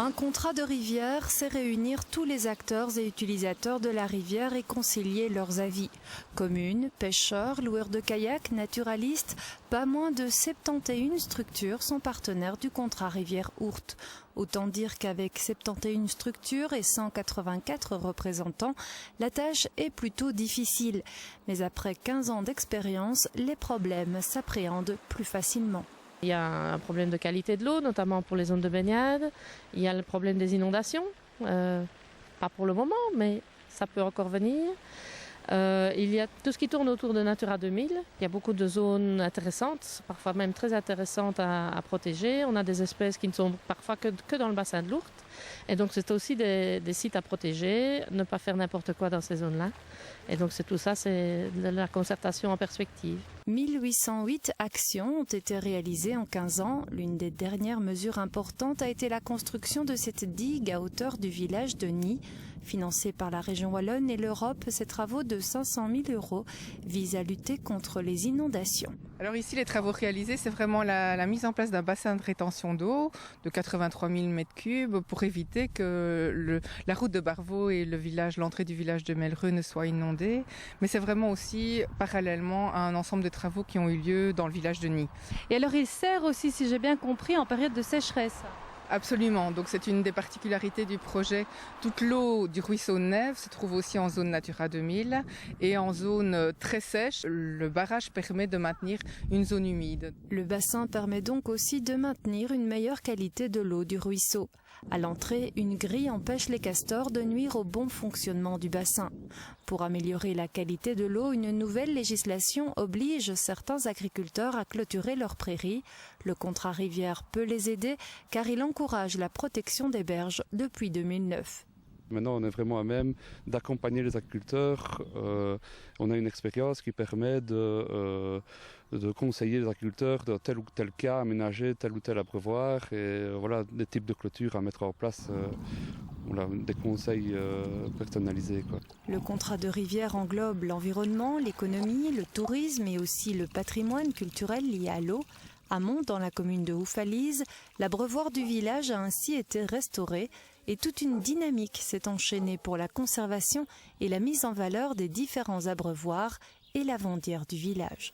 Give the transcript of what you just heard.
Un contrat de rivière, c'est réunir tous les acteurs et utilisateurs de la rivière et concilier leurs avis. Communes, pêcheurs, loueurs de kayak, naturalistes, pas moins de 71 structures sont partenaires du contrat rivière Ourthe. Autant dire qu'avec 71 structures et 184 représentants, la tâche est plutôt difficile. Mais après 15 ans d'expérience, les problèmes s'appréhendent plus facilement. Il y a un problème de qualité de l'eau, notamment pour les zones de baignade. Il y a le problème des inondations, pas pour le moment, mais ça peut encore venir. Il y a tout ce qui tourne autour de Natura 2000. Il y a beaucoup de zones intéressantes, parfois même très intéressantes à protéger. On a des espèces qui ne sont parfois que dans le bassin de l'Ourthe. Et donc c'est aussi des sites à protéger, ne pas faire n'importe quoi dans ces zones-là. Et donc c'est tout ça, c'est de la concertation en perspective. 1808 actions ont été réalisées en 15 ans. L'une des dernières mesures importantes a été la construction de cette digue à hauteur du village de Nid. Financée par la région wallonne et l'Europe, ces travaux de 500 000 € visent à lutter contre les inondations. Alors ici, les travaux réalisés, c'est vraiment la mise en place d'un bassin de rétention d'eau de 83 000 m3 pour éviter que la route de Barvaux et l'entrée du village de Mellereux ne soient inondées. Mais c'est vraiment aussi parallèlement à un ensemble de travaux qui ont eu lieu dans le village de Nid. Et alors il sert aussi, si j'ai bien compris, en période de sécheresse. Absolument, donc c'est une des particularités du projet. Toute l'eau du ruisseau de Nève se trouve aussi en zone Natura 2000 et en zone très sèche, le barrage permet de maintenir une zone humide. Le bassin permet donc aussi de maintenir une meilleure qualité de l'eau du ruisseau. À l'entrée, une grille empêche les castors de nuire au bon fonctionnement du bassin. Pour améliorer la qualité de l'eau, une nouvelle législation oblige certains agriculteurs à clôturer leurs prairies. Le contrat rivière peut les aider car il encourage la protection des berges depuis 2009. Maintenant, on est vraiment à même d'accompagner les agriculteurs. On a une expérience qui permet de conseiller les agriculteurs dans tel ou tel cas, aménager tel ou tel abreuvoir et voilà des types de clôtures à mettre en place. Voilà, des conseils personnalisés, quoi. Le contrat de rivière englobe l'environnement, l'économie, le tourisme et aussi le patrimoine culturel lié à l'eau. À Mont, dans la commune de Houffalize, l'abreuvoir du village a ainsi été restauré et toute une dynamique s'est enchaînée pour la conservation et la mise en valeur des différents abreuvoirs et la vendière du village.